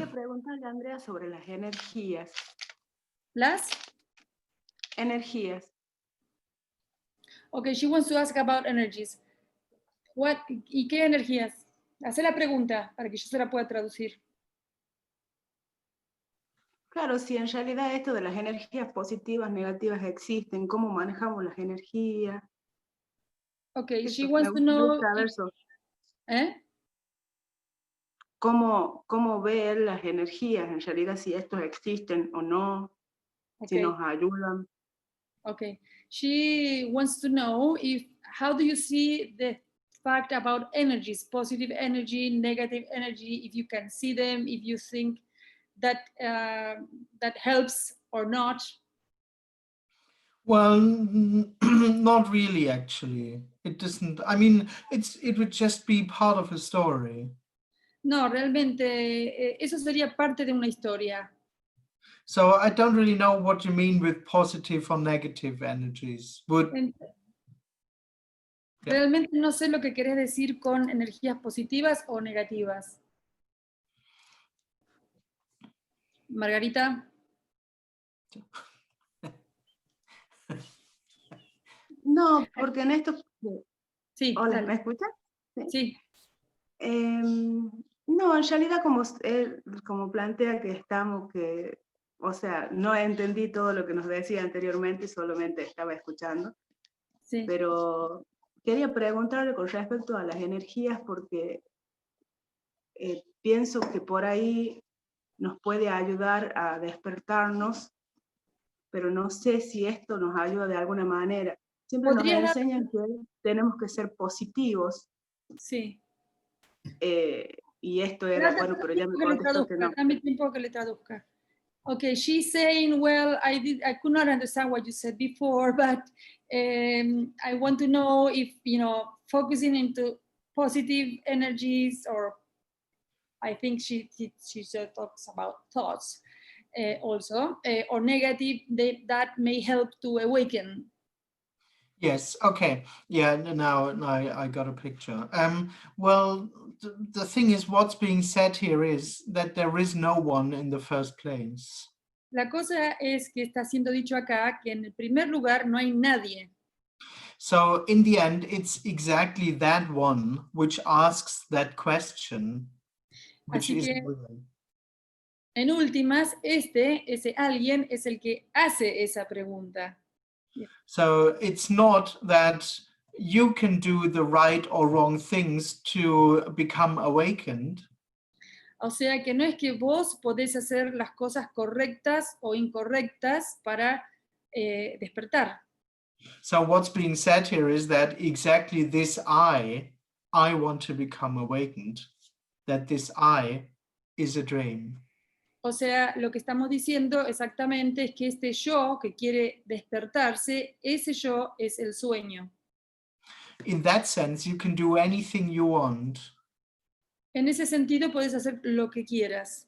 Quería preguntarle a Andrea sobre las energías. ¿Las? Energías. Okay, she wants to ask about energies. ¿Y qué energías? Hace la pregunta para que yo se la pueda traducir. Claro, si en realidad esto de las energías positivas, negativas existen, ¿cómo manejamos las energías? Okay, Eso, she wants to know... saber sobre ¿Eh? cómo ver las energías, en realidad, si estos existen o no, si nos ayudan. Okay, she wants to know how do you see the fact about energies, positive energy, negative energy, if you can see them, if you think that that helps or not. Well, not really, actually. It doesn't. I mean, it would just be part of a story. No, realmente eso sería parte de una historia. So I don't really know what you mean with positive or negative energies. Realmente no sé lo que querés decir con energías positivas o negativas. Margarita. No, porque en esto... Sí. Hola, dale. ¿me escuchan? Sí. No, en realidad como plantea que estamos, o sea, no entendí todo lo que nos decía anteriormente, solamente estaba escuchando. Sí. Pero quería preguntarle con respecto a las energías porque pienso que por ahí nos puede ayudar a despertarnos, pero no sé si esto nos ayuda de alguna manera. Siempre nos enseñan que tenemos que ser positivos. Sí. Y esto era, bueno, pero ya me contestó que no. Dame tiempo que le traduzca. Okay, she's saying, well, I could not understand what you said before, but I want to know if, focusing into positive energies, or I think she talks about thoughts also, or negative, that may help to awaken. Yes, okay. Yeah, now I got a picture. Well, the thing is, what's being said here is that there is no one in the first place. La cosa es que está siendo dicho acá que en el primer lugar no hay nadie. So in the end, it's exactly that one which asks that question, which Así is que, real. En últimas, ese alguien es el que hace esa pregunta. So it's not that you can do the right or wrong things to become awakened. O sea que no es que vos podés hacer las cosas correctas o incorrectas para despertar. So what's being said here is that exactly this I want to become awakened, that this I is a dream. O sea, lo que estamos diciendo exactamente es que este yo que quiere despertarse, ese yo es el sueño. In that sense, you can do anything you want. En ese sentido, puedes hacer lo que quieras.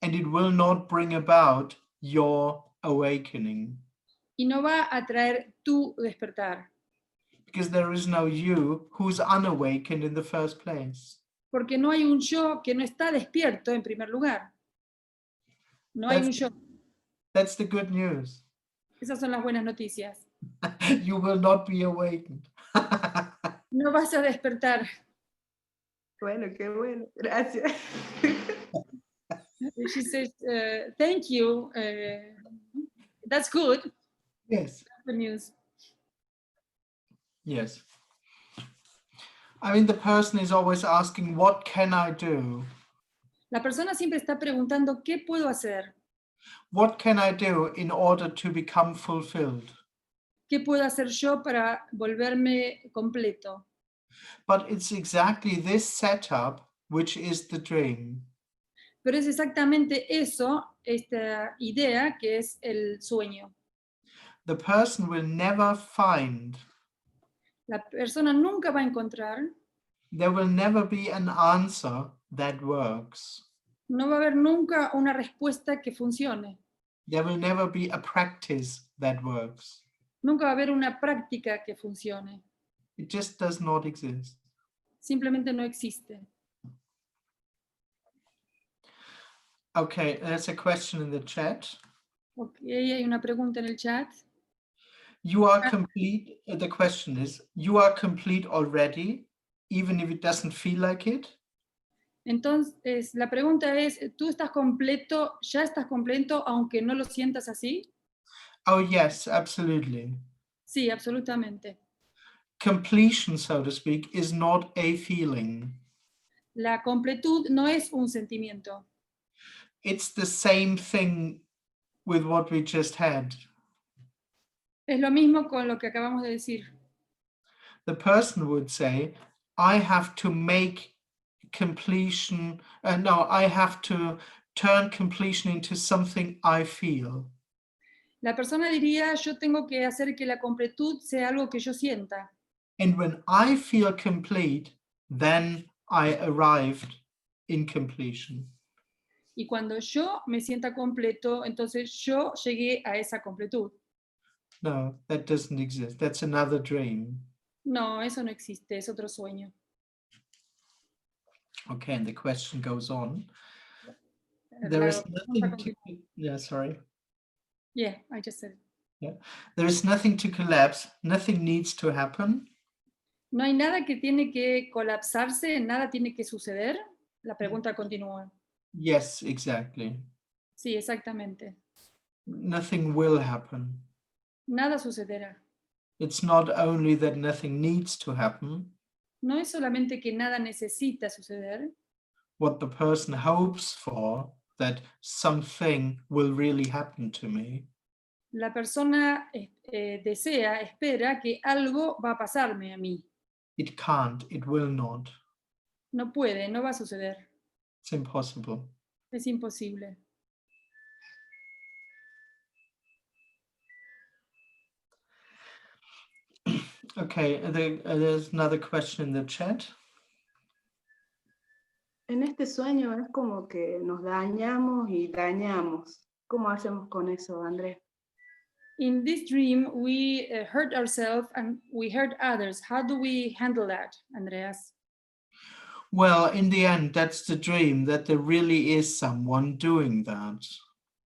And it will not bring about your awakening. Y no va a traer tu despertar. Because there is no you who's unawakened in the first place. Porque no hay un yo que no está despierto en primer lugar. No hay un yo. That's the good news. Esas son las buenas noticias. You will not be awakened. No vas a despertar. Bueno, qué bueno. Gracias. She says, thank you. That's good. Yes. That's the news. Yes. I mean, the person is always asking, what can I do? La persona siempre está preguntando, ¿qué puedo hacer? What can I do in order to become fulfilled? ¿Qué puedo hacer yo para volverme completo? But it's exactly this setup which is the dream. Pero es exactamente eso, esta idea que es el sueño. The person will never find. La persona nunca va a encontrar. There will never be an answer that works. No va a haber nunca una respuesta que funcione. There will never be a practice that works. Nunca va a haber una práctica que funcione. It just does not exist. Simplemente no existe. Okay, there's a question in the chat. Okay, hay una pregunta en el chat. You are complete. The question is, you are complete already, even if it doesn't feel like it? Entonces, la pregunta es, ¿tú estás completo, ya estás completo, aunque no lo sientas así? Oh, yes, absolutely. Sí, absolutamente. Completion, so to speak, is not a feeling. La completud no es un sentimiento. It's the same thing with what we just had. Es lo mismo con lo que acabamos de decir. The person would say, I have to make completion, no, I have to turn completion into something I feel. La persona diría, yo tengo que hacer que la completud sea algo que yo sienta. And when I feel complete, then I arrived in completion. Y cuando yo me sienta completo, entonces yo llegué a esa completud. No, that doesn't exist. That's another dream. No, eso no existe, es otro sueño. Okay, and the question goes on. La There is pregunta nothing to, continúa. yeah, sorry. Yeah, I just said it. Yeah, there is nothing to collapse. Nothing needs to happen. No hay nada que tiene que colapsarse, nada tiene que suceder. La pregunta continúa. Yes, exactly. Sí, exactamente. Nothing will happen. Nada sucederá. It's not only that nothing needs to happen. No es solamente que nada necesita suceder. What the person hopes for, that something will really happen to me. La persona desea, espera que algo va a pasarme a mí. It can't, it will not. No puede, no va a suceder. It's impossible. Es imposible. Okay, there's another question in the chat. En este sueño es como que nos dañamos y dañamos. ¿Cómo hacemos con eso, Andrés? In this dream, we hurt ourselves and we hurt others. How do we handle that, Andreas? Well, in the end, that's the dream, that there really is someone doing that.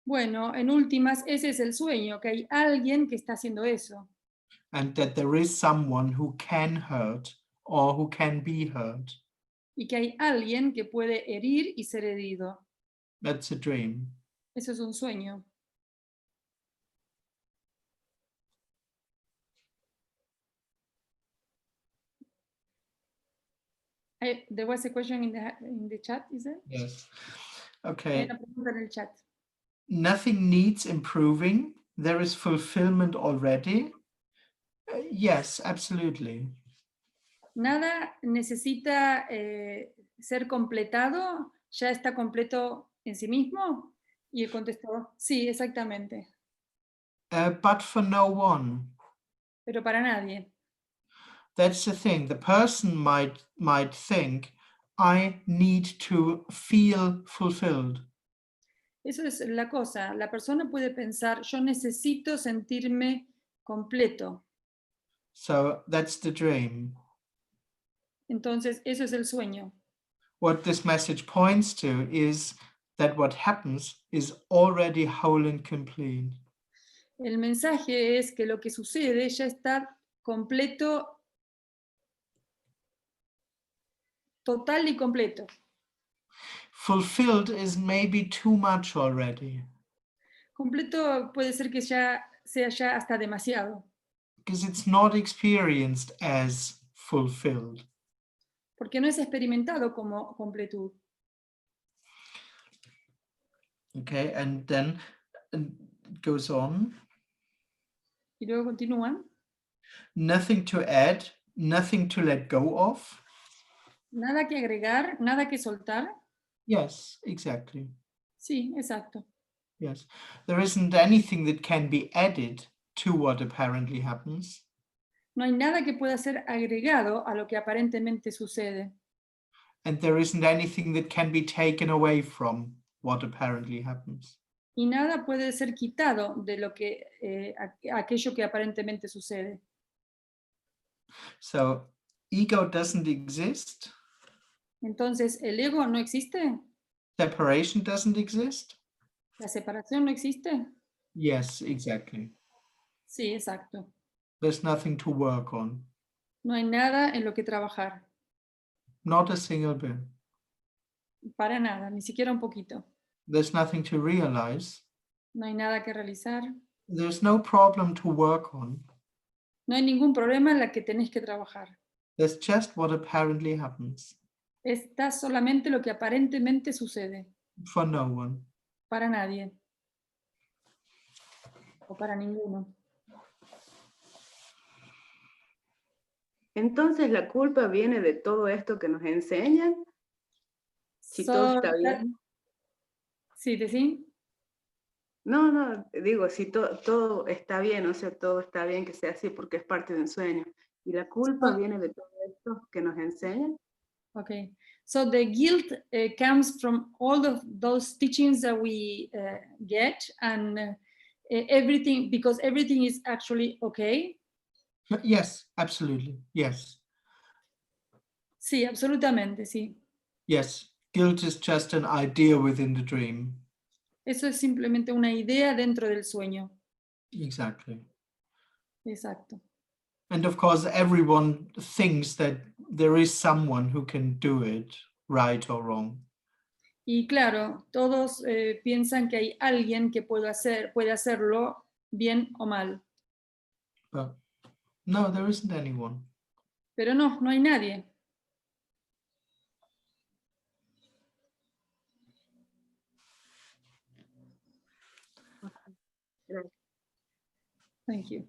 Bueno, en últimas, ese es el sueño, que hay alguien que está haciendo eso. And that there is someone who can hurt or who can be hurt. Y que hay alguien que puede herir y ser herido. That's a dream. Eso es un sueño. There was a question in the chat, is it? Yes. Hay Okay. una pregunta en el chat. Nothing needs improving. There is fulfillment already. Yes, absolutely. Nada necesita ser completado, ya está completo en sí mismo. Y él contestó, sí, exactamente. But for no one. Pero para nadie. That's the thing. The person might think, I need to feel fulfilled. Eso es la cosa. La persona puede pensar, yo necesito sentirme completo. So that's the dream. Entonces, eso es el sueño. What this message points to is that what happens is already whole and complete. El mensaje es que lo que sucede ya está completo, total y completo. Fulfilled is maybe too much already. Completo puede ser que ya sea ya hasta demasiado. Because it's not experienced as fulfilled. Porque no es experimentado como completud. Okay, and then it goes on. Y luego continúan. Nothing to add, nothing to let go of. Nada que agregar, nada que soltar. Yes, exactly. Sí, exacto. Yes, there isn't anything that can be added to what apparently happens. No hay nada que pueda ser agregado a lo que aparentemente sucede. And there isn't anything that can be taken away from what apparently happens. Y nada puede ser quitado de lo que, aquello que aparentemente sucede. So ego doesn't exist. Entonces, ¿el ego no existe? Separation doesn't exist? ¿La separación no existe? Yes, exactly. Sí, exacto. There's nothing to work on. No hay nada en lo que trabajar. Not a single bit. Para nada, ni siquiera un poquito. There's nothing to realize. No hay nada que realizar. There's no problem to work on. No hay ningún problema en la que tenés que trabajar. There's just what apparently happens. Está solamente lo que aparentemente sucede. For no one. Para nadie. O para ninguno. Entonces la culpa viene de todo esto que nos enseñan. Si todo está bien. Sí, ¿sí? No, digo, si todo está bien, o sea, todo está bien que sea así porque es parte de un sueño. Y la culpa viene de todo esto que nos enseñan. Okay. So the guilt comes from all of those teachings that we get and everything, because everything is actually okay. Yes, absolutely. Yes. Sí, absolutamente, sí. Yes. Guilt is just an idea within the dream. Eso es simplemente una idea dentro del sueño. Exactly. Exacto. And of course, everyone thinks that there is someone who can do it, right or wrong. Y claro, todos piensan que hay alguien que puede hacerlo bien o mal. But no, there isn't anyone. Pero no, no hay nadie. Gracias. Thank you.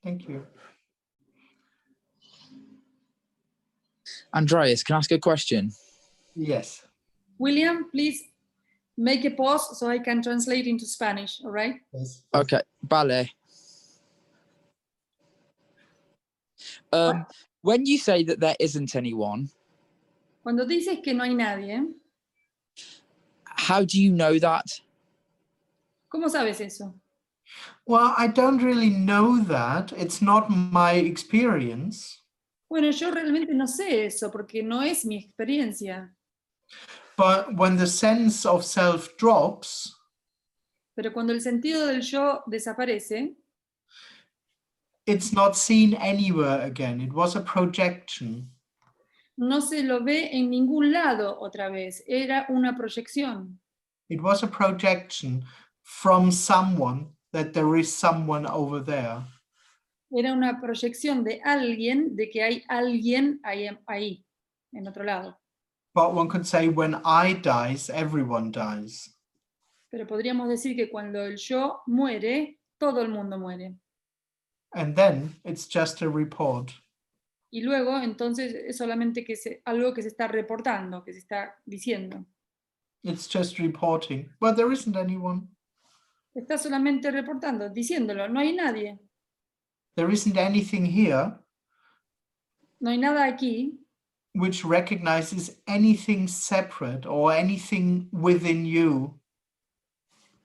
Thank you. Andreas, can I ask a question? Yes. William, please make a pause so I can translate into Spanish, all right? Yes. Okay, vale. When you say that there isn't anyone, Cuando dices que no hay nadie, how do you know that? ¿cómo sabes eso? Well, I don't really know that. It's not my experience. Bueno, yo realmente no sé eso porque no es mi experiencia. But when the sense of self drops, Pero cuando el sentido del yo desaparece, it's not seen anywhere again. It was a projection. no se lo ve en ningún lado otra vez. Era una proyección. It was a projection from someone that there is someone over there. Era una proyección de alguien, de que hay alguien ahí, en otro lado. But one could say when I dies, everyone dies. Pero podríamos decir que cuando el yo muere, todo el mundo muere. And then it's just a report. Y luego, entonces, es solamente algo que se está reportando, que se está diciendo. It's just reporting. But there isn't anyone. Está solamente reportando, diciéndolo, no hay nadie. There isn't anything here No hay nada aquí which recognizes anything separate or anything within you.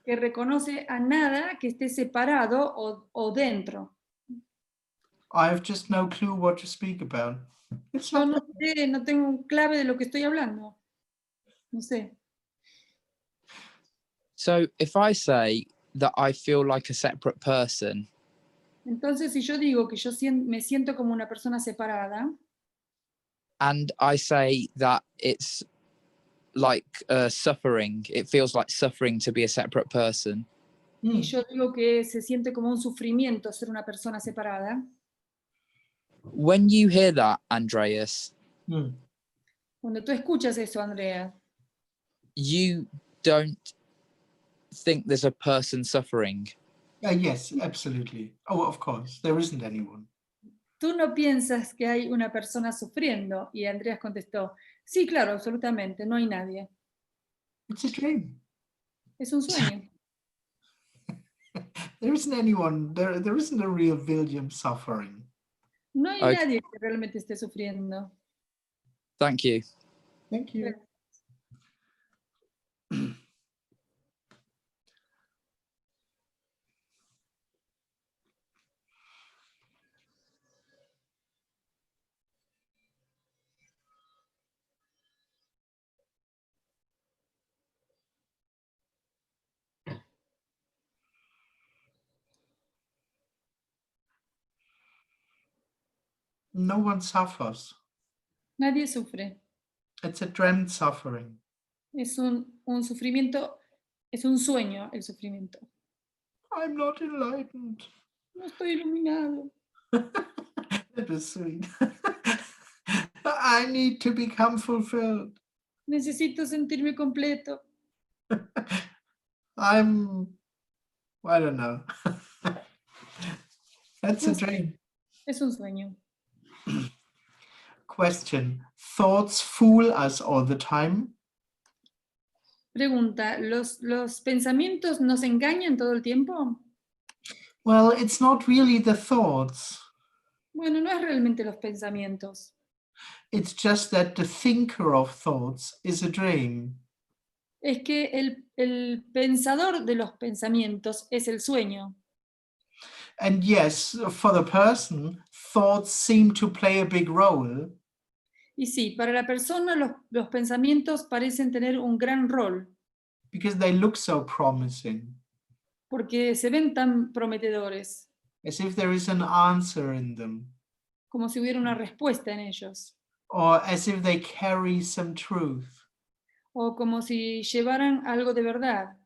que reconoce a nada que esté separado o dentro. I have just no clue what to speak about. It's Yo not. no sé, no tengo un clave de lo que estoy hablando. No sé. So if I say that I feel like a separate person, Entonces, si yo digo que yo me siento como una persona separada, and I say that it's like suffering, it feels like suffering to be a separate person, y yo digo que se siente como un sufrimiento ser una persona separada, when you hear that, Andreas, cuando tú escuchas eso, Andrea, you don't think there's a person suffering. Yes, absolutely. Oh, of course. There isn't anyone. tú no piensas que hay una persona sufriendo. Y Andreas contestó, sí, claro, absolutamente, no hay nadie. It's a dream. Es un sueño. There isn't anyone. There isn't a real William suffering. No hay Okay. nadie que realmente esté sufriendo. Thank you. Thank you. No one suffers. Nadie sufre. It's a dreamt suffering. Es un sufrimiento, es un sueño el sufrimiento. I'm not enlightened. No estoy iluminado. That was sweet. I need to become fulfilled. Necesito sentirme completo. I don't know. That's a dream. Es un sueño. Question. Thoughts fool us all the time? Pregunta, ¿los pensamientos nos engañan todo el tiempo? Well, it's not really the thoughts. Bueno, no es realmente los pensamientos. It's just that the thinker of thoughts is a dream. Es que el pensador de los pensamientos es el sueño. And yes, for the person, thoughts seem to play a big role. Y sí, para la persona los pensamientos parecen tener un gran rol. Because they look so promising. Porque se ven tan prometedores. As if there is an answer in them. Como si hubiera una respuesta en ellos. Or as if they carry some truth. O como si llevaran algo de verdad.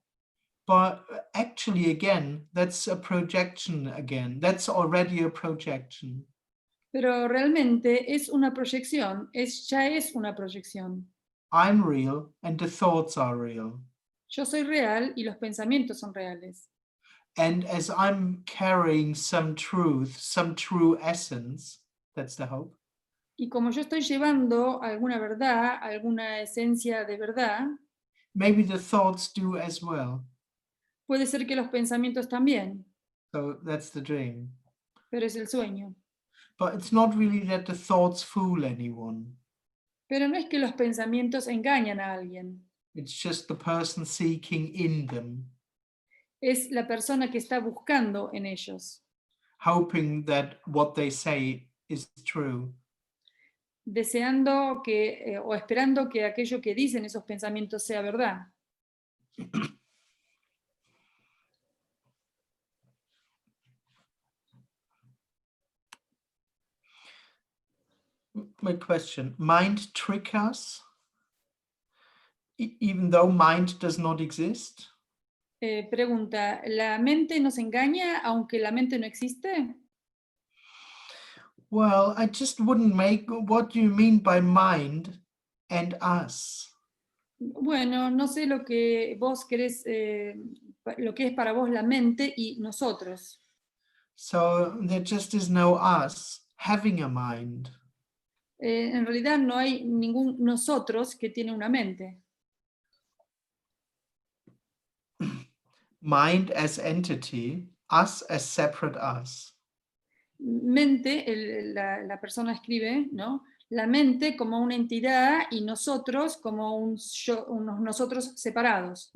But actually, again, that's a projection again. That's already a projection. Pero realmente es una proyección, ya es una proyección. I'm real and the thoughts are real. Yo soy real y los pensamientos son reales. And as I'm carrying some truth, some true essence, that's the hope. Y como yo estoy llevando alguna verdad, alguna esencia de verdad, maybe the thoughts do as well. puede ser que los pensamientos también. So that's the dream. Pero es el sueño. But it's not really that the thoughts fool anyone. Pero no es que los pensamientos engañan a alguien. It's just the person seeking in them. Es la persona que está buscando en ellos. Hoping that what they say is true. Deseando que, o esperando que aquello que dicen esos pensamientos sea verdad. My question, mind trick us? Even though mind does not exist? Pregunta, ¿la mente nos engaña aunque la mente no existe? Well, I just wouldn't make, what do you mean by mind and us? Bueno, no sé lo que vos querés, lo que es para vos la mente y nosotros. So there just is no us having a mind. En realidad no hay ningún nosotros que tiene una mente. Mind as entity, us as separate us. Mente, la persona escribe, ¿no? La mente como una entidad y nosotros como unos nosotros separados.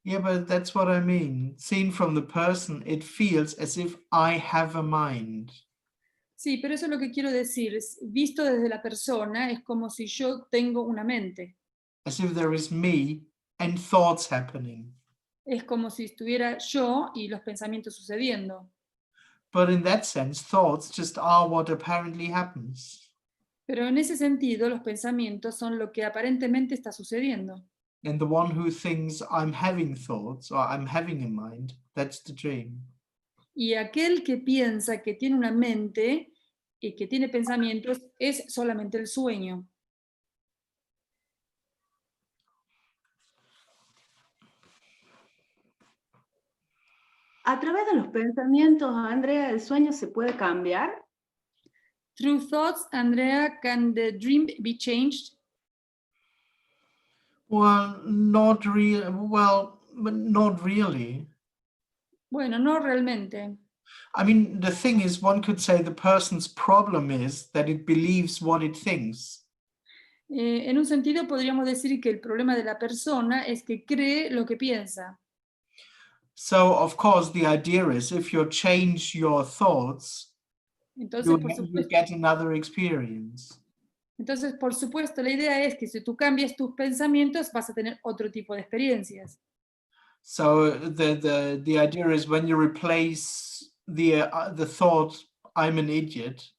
Yeah, but that's what I mean. Seen from the person, it feels as if I have a mind. Sí, pero eso es lo que quiero decir. Visto desde la persona, es como si yo tengo una mente. As if there is me and thoughts happening. Es como si estuviera yo y los pensamientos sucediendo. But in that sense, thoughts just are what apparently happens. Pero en ese sentido, los pensamientos son lo que aparentemente está sucediendo. And the one who thinks I'm having thoughts or I'm having a mind, that's the dream. Y aquel que piensa que tiene una mente y que tiene pensamientos es solamente el sueño. A través de los pensamientos, Andrea, ¿el sueño se puede cambiar? Through thoughts, Andrea, can the dream be changed? Well, not really. Well, but not really. Bueno, no realmente. I mean, the thing is, one could say the person's problem is that it believes what it thinks. En un sentido podríamos decir que el problema de la persona es que cree lo que piensa. So, of course, the idea is if you change your thoughts, Entonces, you get another experience. Entonces, por supuesto, la idea es que si tú cambias tus pensamientos, vas a tener otro tipo de experiencias. So the idea is when you replace the thought, I'm an idiot.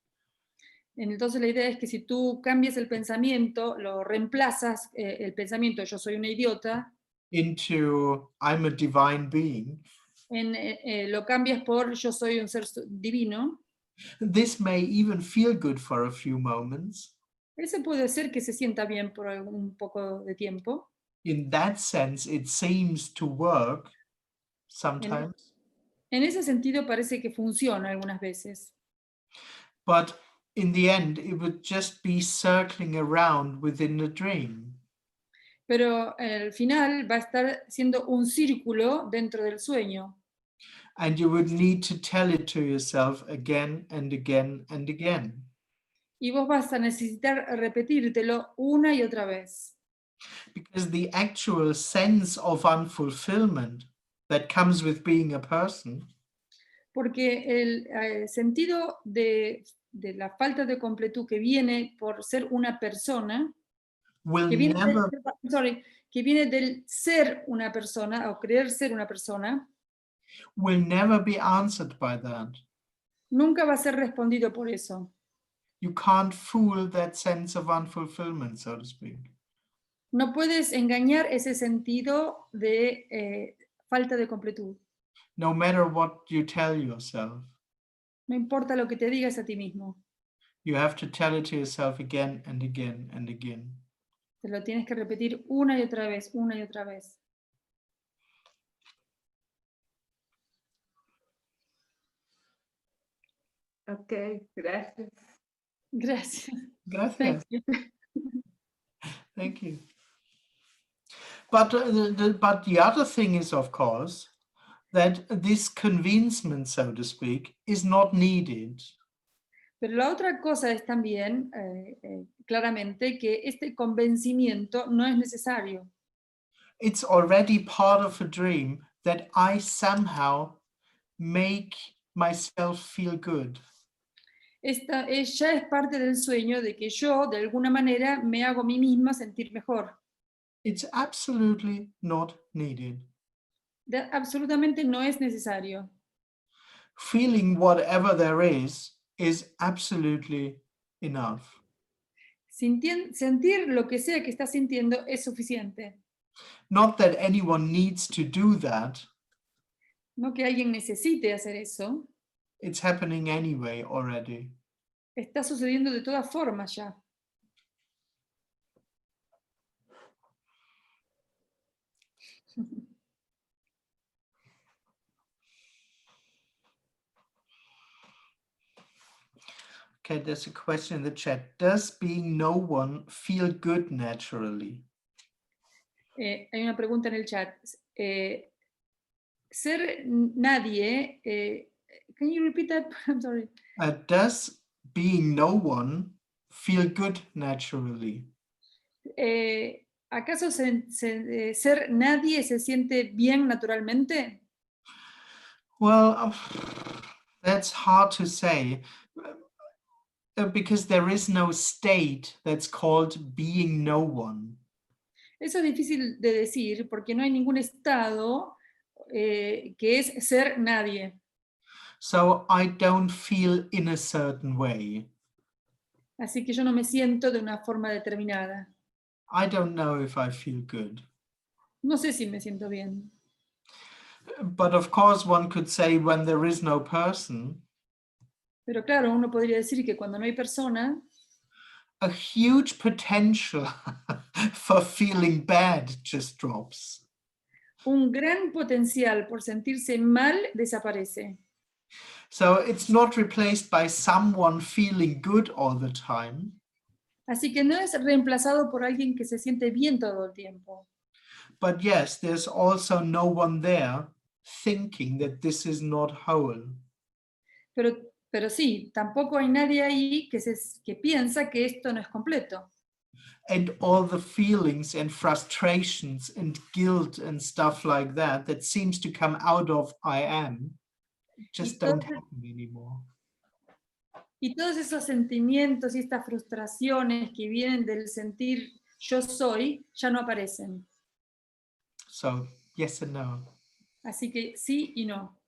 Entonces la idea es que si tú cambias el pensamiento, lo reemplazas, el pensamiento yo soy una idiota, into I'm a divine being, lo cambias por yo soy un ser divino. this may even feel good for a few moments. Ese puede ser que se sienta bien por un poco de tiempo. In that sense, it seems to work sometimes. En ese sentido parece que funciona algunas veces. But in the end, it would just be circling around within the dream. Pero al final va a estar siendo un círculo dentro del sueño. And you would need to tell it to yourself again and again and again. Y vos vas a necesitar repetírtelo una y otra vez. Because the actual sense of unfulfillment that comes with being a person Porque el sentido de la falta de completud que viene por ser una persona, will que viene, never que viene del ser una persona o creer ser una persona, be answered by that. nunca va a ser respondido por eso. You can't fool that sense of unfulfillment, so to speak. No puedes engañar ese sentido de falta de completud. No matter what you tell yourself, No importa lo que te digas a ti mismo. you have to tell it to yourself again and again and again. Te lo tienes que repetir una y otra vez, una y otra vez. Ok, gracias. Gracias. Gracias. Thank you. Thank you. But the other thing is, of course, that this convincement, so to speak, is not needed. Pero la otra cosa es también, claramente, que este convencimiento no es necesario. It's already part of a dream that I somehow make myself feel good. Ya es parte del sueño de que yo, de alguna manera, me hago a mí misma sentir mejor. It's absolutely not needed. Absolutamente no es necesario. Feeling whatever there is absolutely enough. Sentir lo que sea que estás sintiendo es suficiente. Not that anyone needs to do that. No que alguien necesite hacer eso. It's happening anyway already. Está sucediendo de todas formas ya. Okay, there's a question in the chat. Does being no one feel good naturally? Hay una pregunta en el chat. Ser nadie, can you repeat that? I'm sorry. Does being no one feel good naturally? ¿Acaso ser nadie se siente bien naturalmente? Well, that's hard to say because there is no state that's called being no one. Eso es difícil de decir porque no hay ningún estado que es ser nadie. So I don't feel in a certain way. Así que yo no me siento de una forma determinada. I don't know if I feel good. No sé si me siento bien. But of course one could say when there is no person, Pero claro, uno podría decir que cuando no hay persona, a huge potential for feeling bad just drops. un gran potencial por sentirse mal desaparece. So it's not replaced by someone feeling good all the time. Así que no es reemplazado por alguien que se siente bien todo el tiempo. But yes, there's also no one there thinking that this is not whole. Pero sí, tampoco hay nadie ahí que piensa que esto no es completo. And all the feelings and frustrations and guilt and stuff like that seems to come out of I am just don't happen anymore. Y todos esos sentimientos y estas frustraciones que vienen del sentir yo soy, ya no aparecen. So yes and no. Así que sí y no.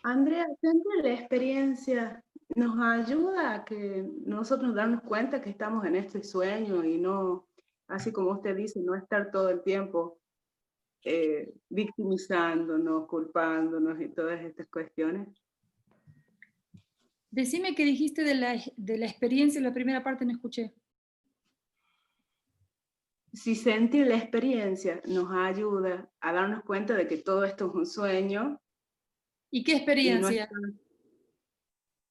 Andrea, siempre la experiencia nos ayuda a que nosotros nos damos cuenta que estamos en este sueño y no, así como usted dice, no estar todo el tiempo victimizándonos, culpándonos y todas estas cuestiones. Decime qué dijiste de la experiencia, la primera parte no escuché. Si sentir la experiencia nos ayuda a darnos cuenta de que todo esto es un sueño. ¿Y qué experiencia?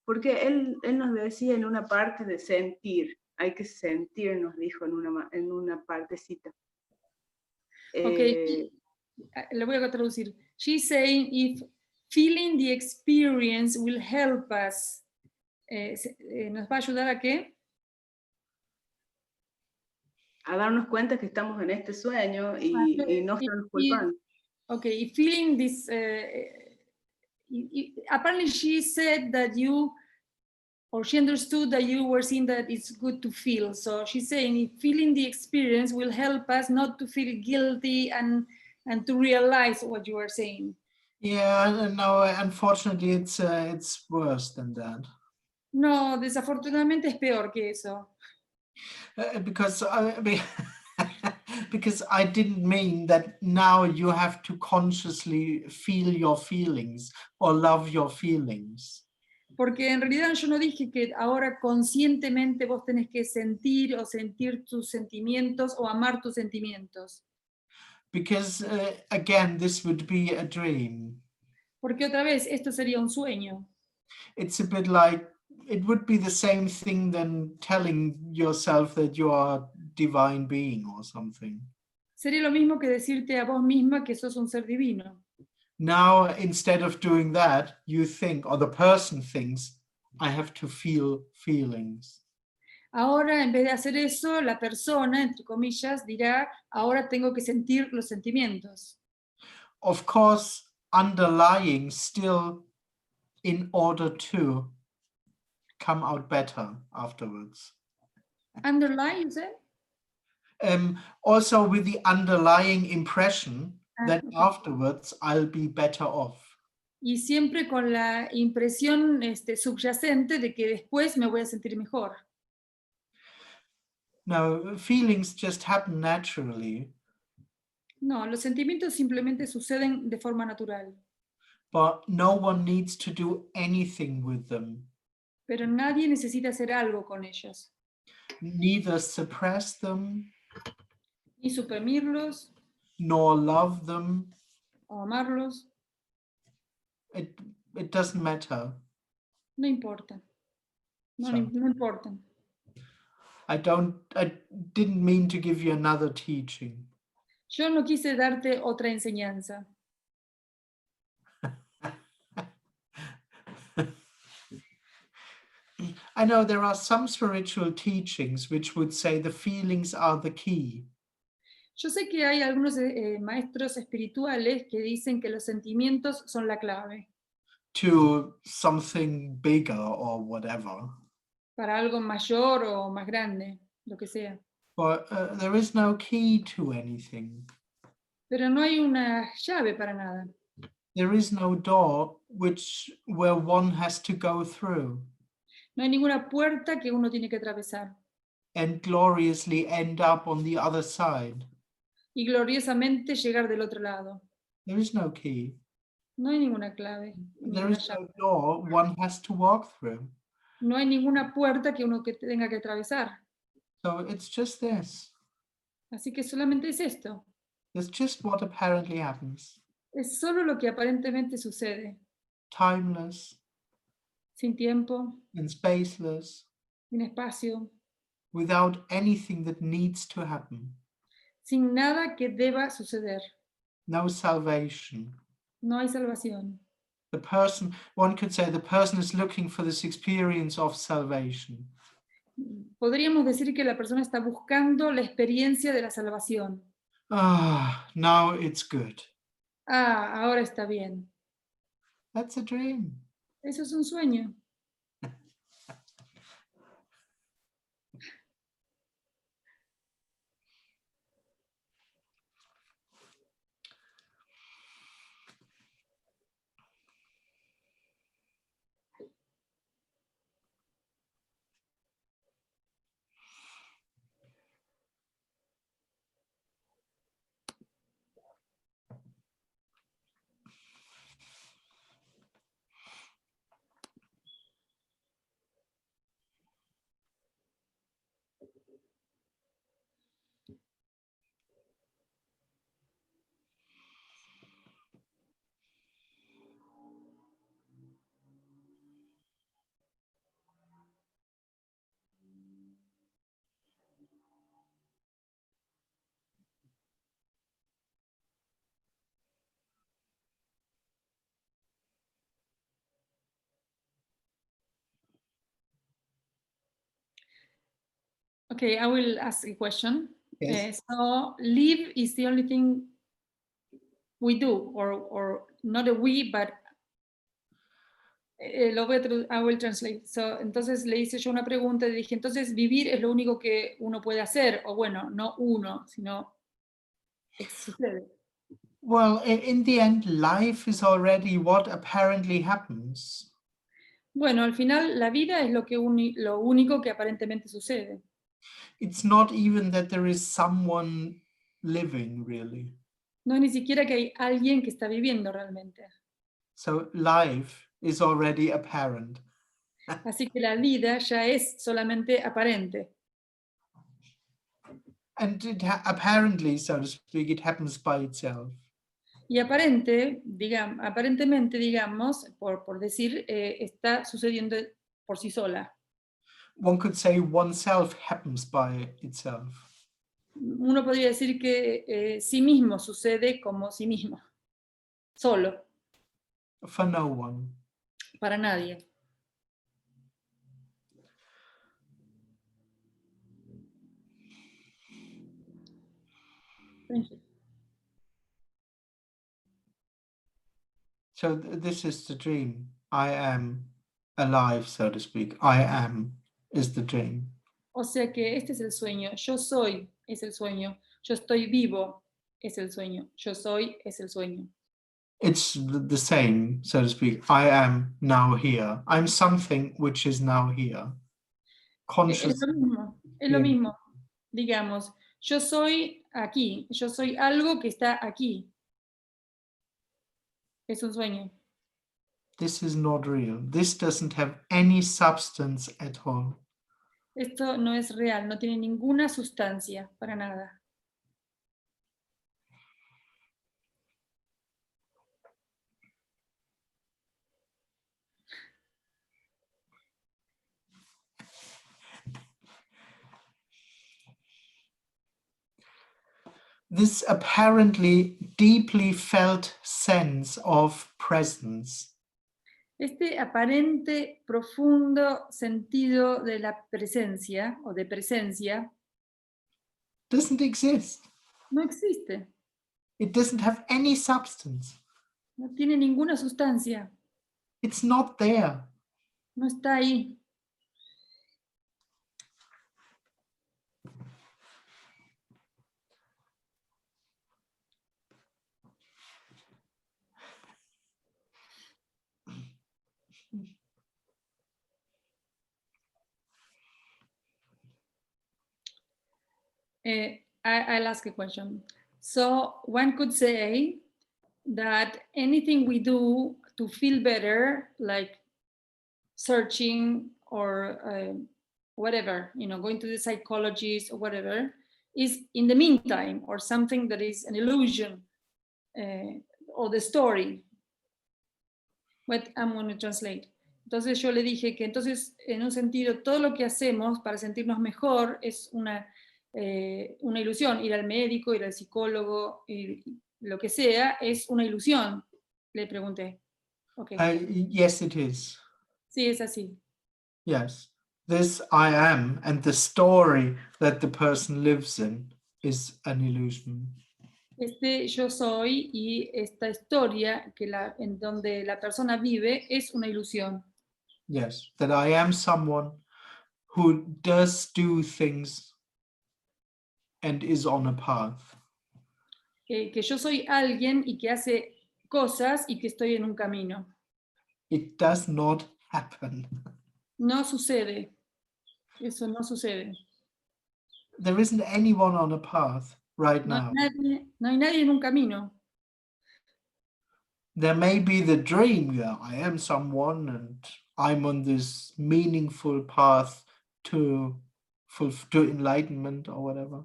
Porque él nos decía en una parte de sentir, hay que sentir, nos dijo en una partecita. Ok, lo voy a traducir. She's saying if feeling the experience will help us, ¿nos va a ayudar a qué? A darnos cuenta que estamos en este sueño y no estarnos culpando. Okay, if feeling this, apparently she said that you, or she understood that you were saying that it's good to feel. So she's saying if feeling the experience will help us not to feel guilty and to realize what you are saying. Yeah, no, unfortunately, it's worse than that. No, desafortunadamente es peor que eso. Because because I didn't mean that now you have to consciously feel your feelings or love your feelings. Porque en realidad yo no dije que ahora conscientemente vos tenés que sentir o sentir tus sentimientos o amar tus sentimientos. Because again, this would be a dream. Porque otra vez, esto sería un sueño. It's a bit like, it would be the same thing than telling yourself that you are a divine being or something. Sería lo mismo que decirte a vos misma que sos un ser divino. Now, instead of doing that, you think, or the person thinks, I have to feel feelings. Ahora, en vez de hacer eso, la persona, entre comillas, dirá, ahora tengo que sentir los sentimientos. Of course, underlying still in order to come out better afterwards. Underline, you said? Also with the underlying impression that Okay. afterwards I'll be better off. Y siempre con la impresión subyacente de que después me voy a sentir mejor. No, feelings just happen naturally. No, los sentimientos simplemente suceden de forma natural. But no one needs to do anything with them. Pero nadie necesita hacer algo con ellos. Neither suppress them, Ni suprimirlos, nor love them. o amarlos, It doesn't matter. no importa. No, So, no importan. I didn't mean to give you another teaching. Yo no quise darte otra enseñanza. I know there are some spiritual teachings which would say the feelings are the key. Yo sé que hay algunos maestros espirituales que dicen que los sentimientos son la clave To something bigger or whatever. para algo mayor o más grande, lo que sea. But there is no key to anything. Pero no hay una llave para nada. There is no door where one has to go through No hay ninguna puerta que uno tiene que atravesar. and gloriously end up on the other side. Y gloriosamente llegar del otro lado. There is no key. No hay ninguna clave. There Ninguna is llave. no door one has to walk through. No hay ninguna puerta que uno tenga que atravesar. So it's just this. Así que solamente es esto. It's just what apparently happens. Es solo lo que aparentemente sucede. Timeless Sin tiempo, and spaceless, sin espacio, without anything that needs to happen. sin nada que deba suceder. No salvation. No hay salvación. The person, one could say, the person is looking for this experience of salvation. Podríamos decir que la persona está buscando la experiencia de la salvación. Ah, now it's good. Ah, ahora está bien. That's a dream. Eso es un sueño. Okay, I will ask a question. Yes. So live is the only thing we do, or not a we, but I will translate. So, entonces le hice yo una pregunta y dije, entonces vivir es lo único que uno puede hacer, o bueno, no uno, sino sucede. Well, in the end, life is already what apparently happens. Bueno, al final la vida es lo único que aparentemente sucede. It's not even that there is someone living, really. No es ni siquiera que hay alguien que está viviendo realmente. So life is already apparent. Así que la vida ya es solamente aparente. And apparently, so to speak, it happens by itself. Y aparentemente, digamos, por decir, está sucediendo por sí sola. One could say oneself happens by itself. Uno podría decir que sí mismo sucede como sí mismo, solo, For no one. para nadie. Thank you. So this is the dream. I am alive, so to speak. I am is the dream. O sea que este es el sueño. Yo soy es el sueño. Yo estoy vivo es el sueño. Yo soy es el sueño. It's the same, so to speak. I am now here. I'm something which is now here. Conscious. Es lo mismo. Digamos, yo soy aquí. Yo soy algo que está aquí. Es un sueño. This is not real. This doesn't have any substance at all. Esto no es real, no tiene ninguna sustancia, para nada. This apparently deeply felt sense of presence Este aparente, profundo sentido de la presencia o de presencia doesn't exist. no existe, It doesn't have any substance. no tiene ninguna sustancia, It's not there. no está ahí. I'll ask a question. So one could say that anything we do to feel better, like searching or whatever, going to the psychologist or whatever, is in the meantime, or something that is an illusion or the story. But I'm going to translate. Entonces yo le dije que entonces, en un sentido, todo lo que hacemos para sentirnos mejor es una ilusión. Ir al médico, ir al psicólogo, lo que sea, es una ilusión. Le pregunté. Okay. Yes, it is. Sí, es así. Yes. This I am and the story that the person lives in is an illusion. Este yo soy y esta historia en donde la persona vive es una ilusión. Yes, that I am someone who does do things and is on a path. Que yo soy alguien y que hace cosas y que estoy en un camino. It does not happen. No sucede. Eso no sucede. There isn't anyone on a path right now. No hay nadie en un camino. There may be the dream, yeah, I am someone and I'm on this meaningful path to enlightenment or whatever.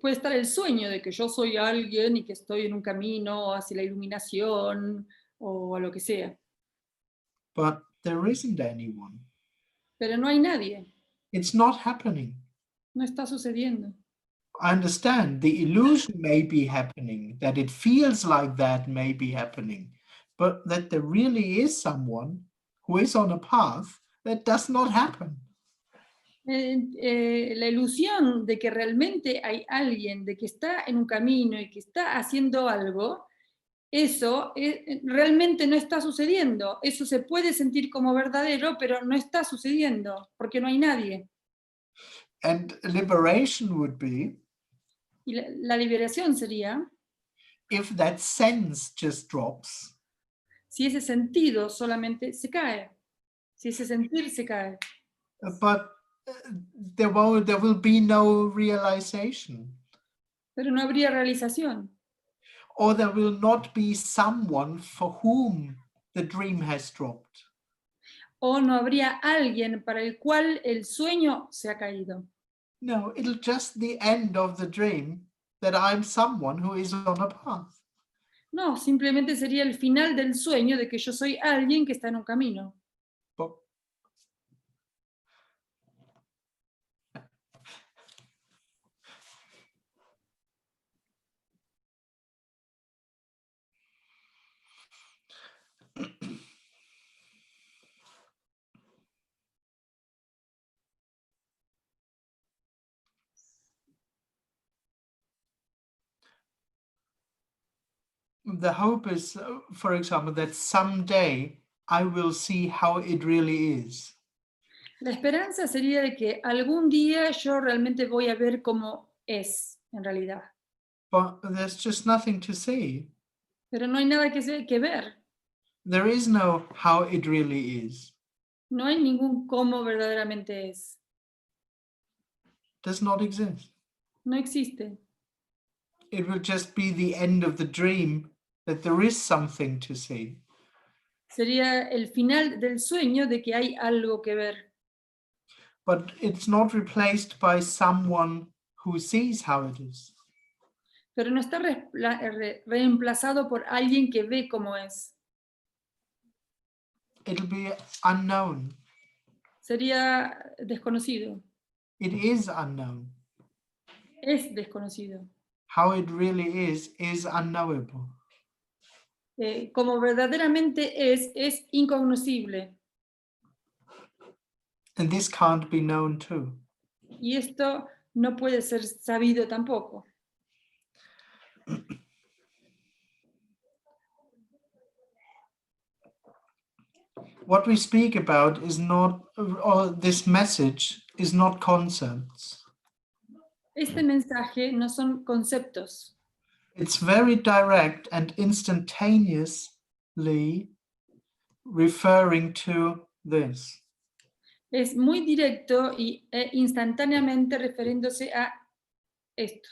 Puede estar el sueño de que yo soy alguien y que estoy en un camino hacia la iluminación o a lo que sea. But there isn't anyone. Pero no hay nadie. It's not happening. No está sucediendo. I understand the illusion may be happening, that it feels like that may be happening, but that there really is someone who is on a path, that does not happen. La ilusión de que realmente hay alguien, de que está en un camino y que está haciendo algo, eso realmente no está sucediendo. Eso se puede sentir como verdadero, pero no está sucediendo, porque no hay nadie. And liberation would be Y la liberación sería if that sense just drops. si ese sentido solamente se cae, si ese sentir se cae. But there will be no realization. Pero no habría realización. Or there will not be someone for whom the dream has dropped. O no habría alguien para el cual el sueño se ha caído. No, it'll just the end of the dream that I'm someone who is on a path. No, simplemente sería el final del sueño de que yo soy alguien que está en un camino. But the hope is, for example, that someday I will see how it really is. La esperanza sería de que algún día yo realmente voy a ver cómo es en realidad. But there's just nothing to see. Pero no hay nada que ver. There is no how it really is. No hay ningún cómo verdaderamente es. Does not exist. No existe. It will just be the end of the dream that there is something to see. Sería el final del sueño de que hay algo que ver. But it's not replaced by someone who sees how it is. Pero no está reemplazado por alguien que ve cómo es. It'll be unknown. Sería desconocido. It is unknown. Es desconocido. How it really is unknowable. Como verdaderamente es incognoscible. And this can't be known too. Y esto no puede ser sabido tampoco. What we speak about is not, or this message is not concepts. Este mensaje no son conceptos. It's very direct and instantaneously referring to this. Es muy directo e instantáneamente refiriéndose a esto.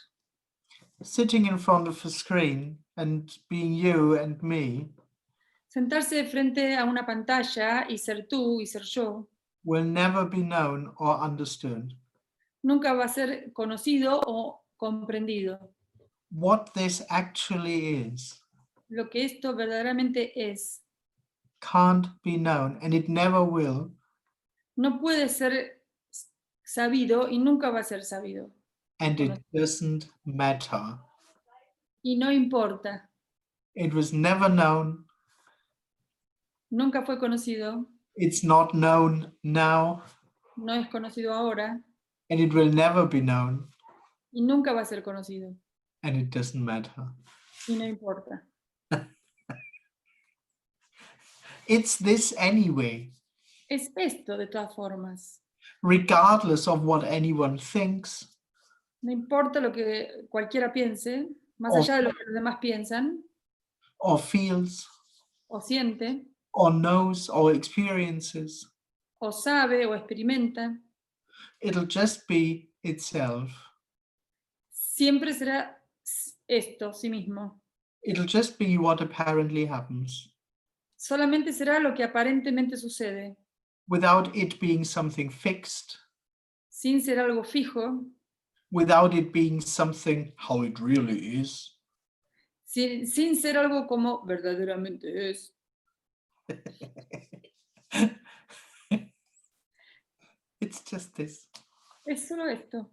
Sitting in front of a screen and being you and me Sentarse frente a una pantalla y ser tú y ser yo will never be known or understood. nunca va a ser conocido o comprendido. What this actually is Lo que esto verdaderamente es can't be known, and it never will. no puede ser sabido y nunca va a ser sabido. And it doesn't matter. Y no importa. It was never known. Nunca fue conocido. It's not known now. No es conocido ahora. And it will never be known. Y nunca va a ser conocido. And it doesn't matter. Y no importa. It's this anyway. Es esto de todas formas. Regardless of what anyone thinks. No importa lo que cualquiera piense, más allá de lo que los demás piensan. Or feels. O siente. Or knows or experiences. O sabe o experimenta. It'll just be itself. Siempre será esto, sí mismo. It'll just be what apparently happens. Solamente será lo que aparentemente sucede. Without it being something fixed. Sin ser algo fijo. Without it being something how it really is. Sin ser algo como verdaderamente es. It's just this. Es solo esto.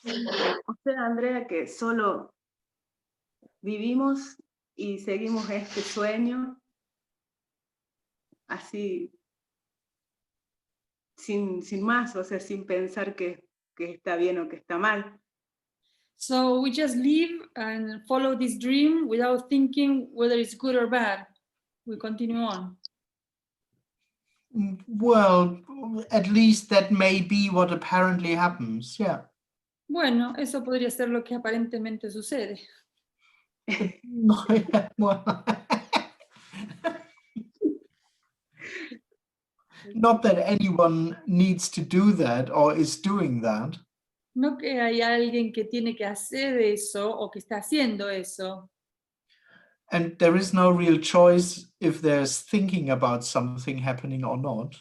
O sea, Andrea, que solo vivimos y seguimos este sueño así, sin más, o sea, sin pensar que está bien o que está mal. So we just live and follow this dream without thinking whether it's good or bad. We continue on. Well, at least that may be what apparently happens, yeah. Bueno, eso podría ser lo que aparentemente sucede. No, yeah, well, not that anyone needs to do that or is doing that. No que hay alguien que tiene que hacer eso o que está haciendo eso. And there is no real choice if there's thinking about something happening or not.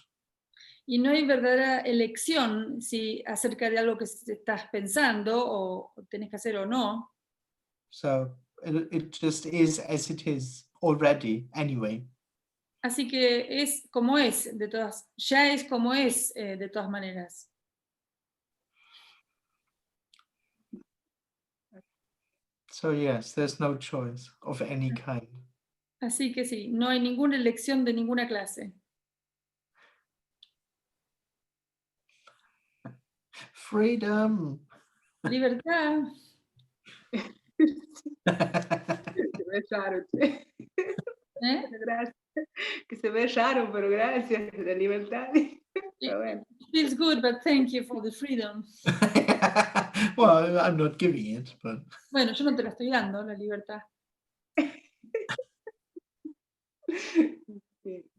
Y no hay verdadera elección si acerca de algo que estás pensando o tenés que hacer o no. So it just is as it is already anyway. Así que es como es, ya es como es de todas maneras. So yes, there's no choice of any kind. Así que sí, no hay ninguna elección de ninguna clase. Freedom. Libertad. Se ve raro, che. ¿Eh? Gracias. Que se ve raro, pero gracias, la libertad. Pero bueno. It feels good, but thank you for the freedom. Well, I'm not giving it, but. Bueno, yo no te la estoy dando, la libertad. Sí.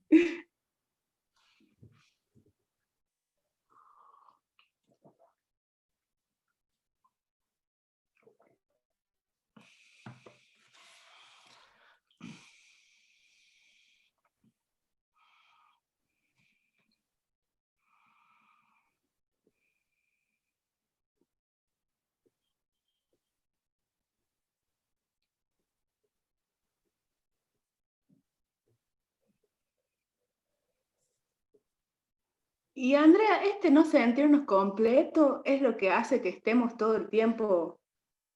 Y Andrea, este no sentirnos completo es lo que hace que estemos todo el tiempo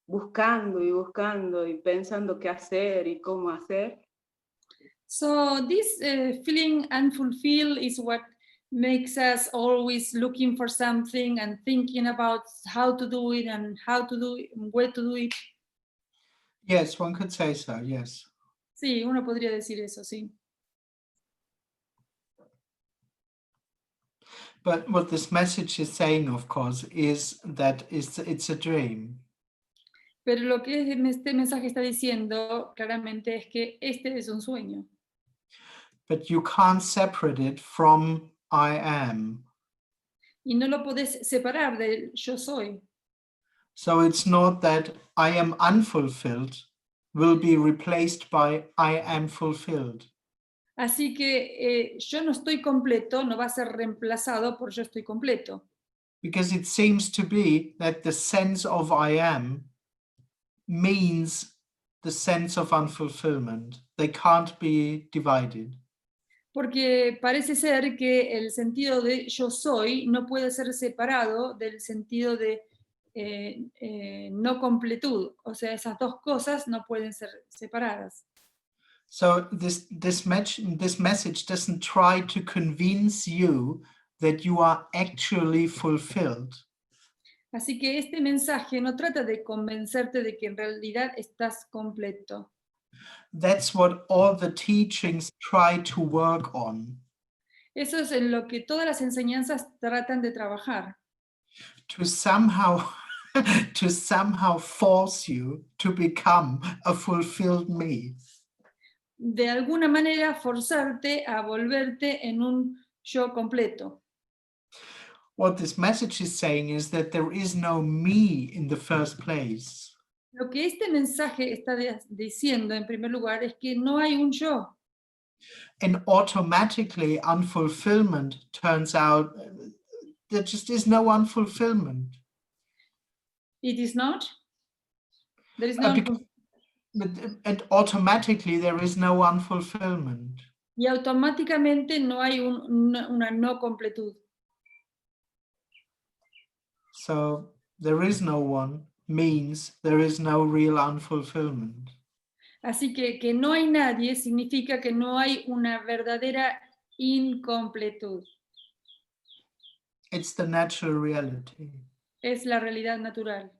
buscando y pensando qué hacer y cómo hacer. So this feeling unfulfilled is what makes us always looking for something and thinking about how to do it and how to do it, and where to do it. Yes, one could say so, yes. Sí, uno podría decir eso, sí. But what this message is saying, of course, is that it's a dream. Pero lo que este mensaje está diciendo claramente es que este es un sueño. But you can't separate it from I am. Y no lo podés separar del yo soy. So it's not that I am unfulfilled will be replaced by I am fulfilled. Así que yo no estoy completo, no va a ser reemplazado por yo estoy completo. Because it seems to be that the sense of I am means the sense of unfulfillment. They can't be divided. Porque parece ser que el sentido de yo soy no puede ser separado del sentido de no completud. O sea, esas dos cosas no pueden ser separadas. So this message doesn't try to convince you that you are actually fulfilled. Así que este mensaje no trata de convencerte de que en realidad estás completo. That's what all the teachings try to work on. Eso es en lo que todas las enseñanzas tratan de trabajar. To somehow force you to become a fulfilled me. De alguna manera forzarte a volverte en un yo completo. What this message is saying is that there is no me in the first place. Lo que este mensaje está diciendo en primer lugar es que no hay un yo. And automatically unfulfillment turns out there just is no unfulfillment. It is not. There is no And automatically there is no unfulfillment. y automáticamente no hay una no completud. So there is no one means there is no real unfulfillment. Así que no hay nadie significa que no hay una verdadera incompletud. It's the natural reality. Es la realidad natural.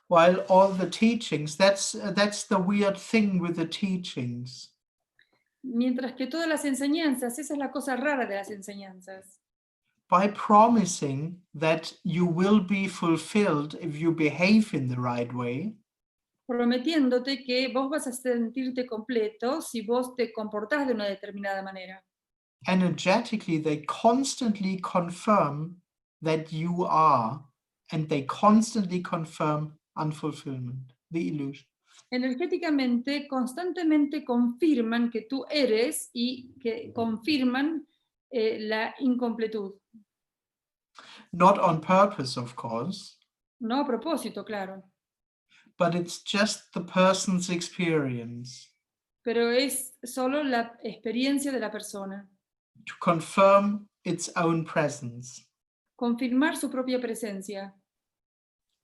While all the teachings, that's the weird thing with the teachings. Mientras que todas las enseñanzas, esa es la cosa rara de las enseñanzas. By promising that you will be fulfilled if you behave in the right way, Prometiéndote que vos vas a sentirte completo si vos te comportás de una determinada manera. energetically they constantly confirm that you are, and they constantly confirm unfulfillment, the illusion. Energéticamente, constantemente confirman que tú eres y que confirman la incompletud. Not on purpose, of course, No a propósito, claro, but it's just the person's experience pero es solo la experiencia de la persona. to confirm its own presence. Confirmar su propia presencia.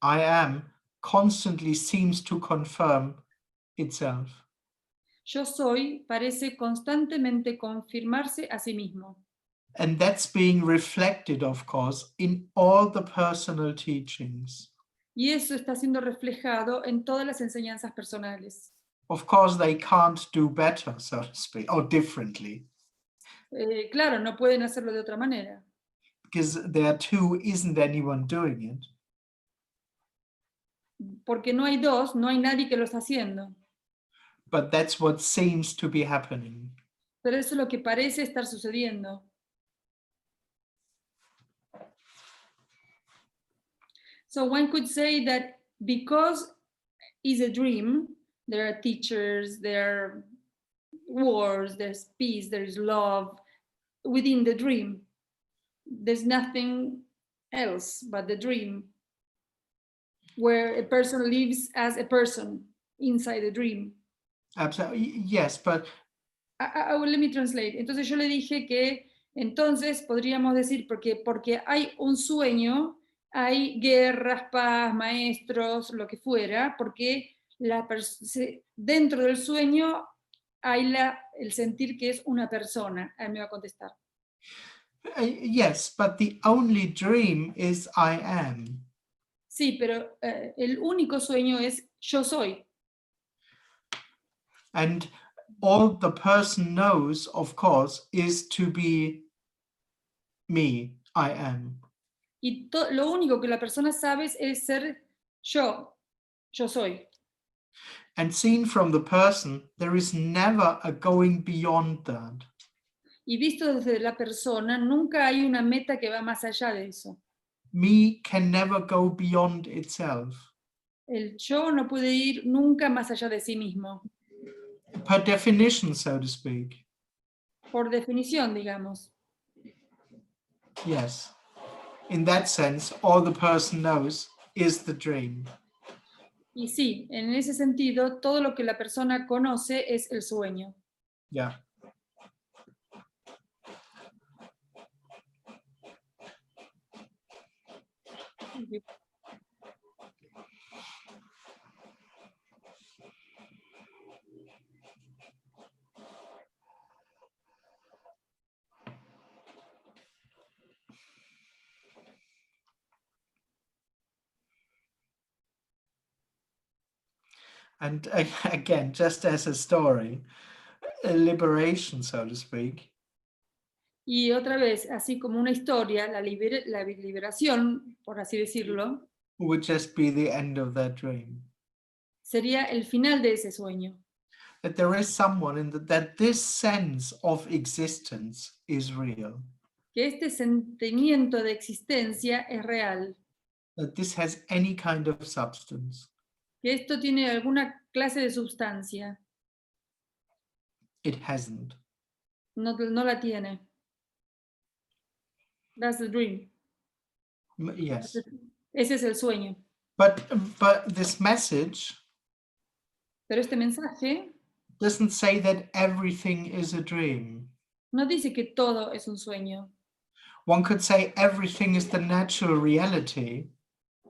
I am constantly seems to confirm itself. Yo soy parece constantemente confirmarse a sí mismo. And that's being reflected, of course, in all the personal teachings. Y eso está siendo reflejado en todas las enseñanzas personales. Of course, they can't do better, so to speak, or differently, Claro, no pueden hacerlo de otra manera. because there too isn't anyone doing it. Porque no hay dos, no hay nadie que lo está haciendo. But that's what seems to be happening. Pero eso es lo que parece estar sucediendo. So one could say that because it's a dream, there are teachers, there are wars, there's peace, there's love within the dream. There's nothing else but the dream, where a person lives as a person inside the dream. Absolutely, yes, but Let me translate. Entonces yo le dije que entonces podríamos decir porque hay un sueño, hay guerras, paz, maestros, lo que fuera, porque dentro del sueño hay el sentir que es una persona. Él me va a contestar. yes, but the only dream is I am. Sí, pero el único sueño es yo soy. And all the person knows, of course, is to be me, I am. Y lo único que la persona sabe es ser yo soy. And seen from the person, there is never a going beyond that. Y visto desde la persona, nunca hay una meta que va más allá de eso. Me can never go beyond itself. El yo no puede ir nunca más allá de sí mismo. Per definition, so to speak. Por definición, digamos. Yes. In that sense, all the person knows is the dream. Y sí, en ese sentido, todo lo que la persona conoce es el sueño. Yeah. And again, just as a story, a liberation, so to speak. Y otra vez, así como una historia, la liberación, por así decirlo, Would just be the end of that dream. sería el final de ese sueño. That there is someone that this sense of existence is real. Que este sentimiento de existencia es real. That this has any kind of substance. Que esto tiene alguna clase de sustancia. It hasn't. No la tiene. That's the dream. Yes. Ese es el sueño. But this message Pero este mensaje doesn't say that everything is a dream. No dice que todo es un sueño. One could say everything is the natural reality.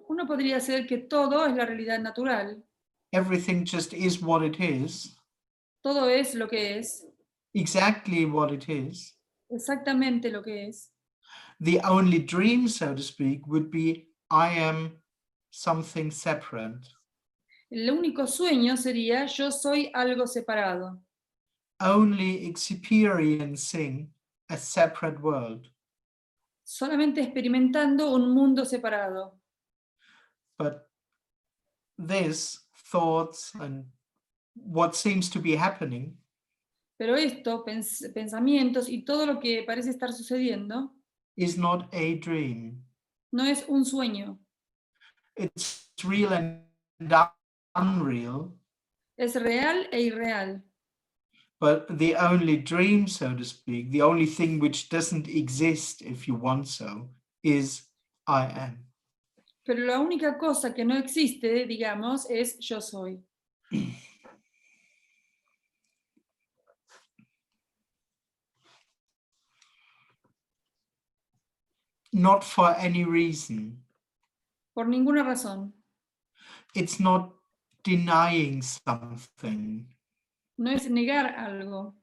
Uno podría decir que todo es la realidad natural. Everything just is what it is, Todo es lo que es, exactly what it is. exactamente lo que es. The only dream, so to speak, would be I am something separate. El único sueño sería yo soy algo separado. Only experiencing a separate world. Solamente experimentando un mundo separado. But this, thoughts and what seems to be happening, Pero esto, pensamientos y todo lo que parece estar sucediendo, is not a dream. no es un sueño. It's real and unreal. Es real e irreal. But the only dream, so to speak, the only thing which doesn't exist, if you want so, is I am. Pero la única cosa que no existe, digamos, es yo soy. Not for any reason. Por ninguna razón. It's not denying something. No es negar algo.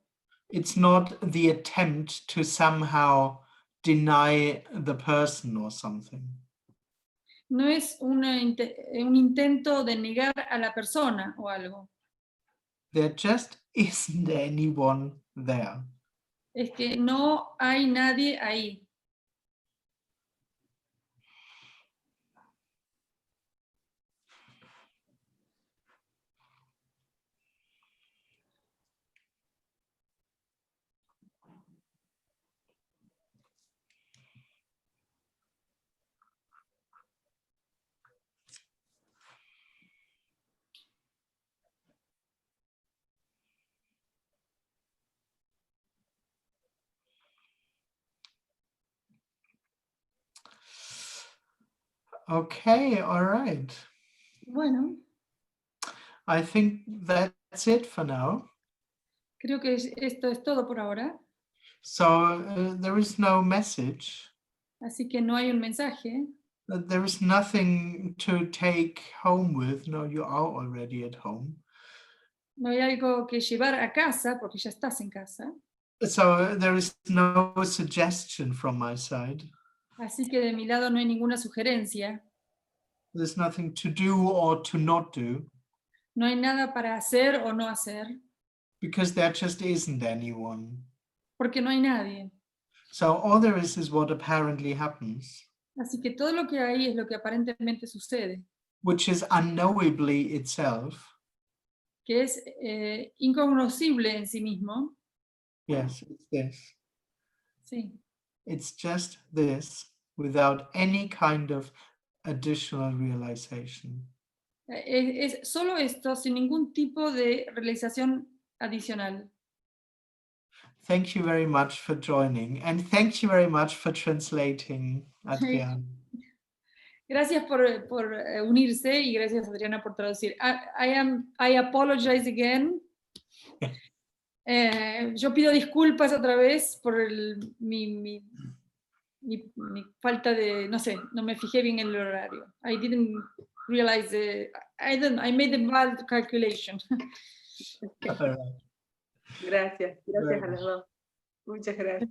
It's not the attempt to somehow deny the person or something. No es un intento de negar a la persona o algo. There just isn't anyone there. Es que no hay nadie ahí. Okay, all right. Bueno, I think that's it for now. creo que esto es todo por ahora. So there is no message. Así que no hay un mensaje. There is nothing to take home with. No, you are already at home. No hay algo que llevar a casa porque ya estás en casa. So there is no suggestion from my side. Así que de mi lado no hay ninguna sugerencia. There's nothing to do or to not do. No hay nada para hacer o no hacer. Because there just isn't anyone. Porque no hay nadie. So all there is what apparently happens. Así que todo lo que hay es lo que aparentemente sucede. Which is unknowably itself. Que es incognoscible en sí mismo. Yes, it's this. Sí. It's just this without any kind of additional realization. Es solo esto, sin ningún tipo de realización adicional. Thank you very much for joining, and thank you very much for translating, Adriana. Gracias por unirse y gracias, Adriana, por traducir. I apologize again. Yo pido disculpas otra vez por mi falta de, no sé, no me fijé bien en el horario. I didn't realize, I made a bad calculation. All right. Gracias a los dos. Muchas gracias.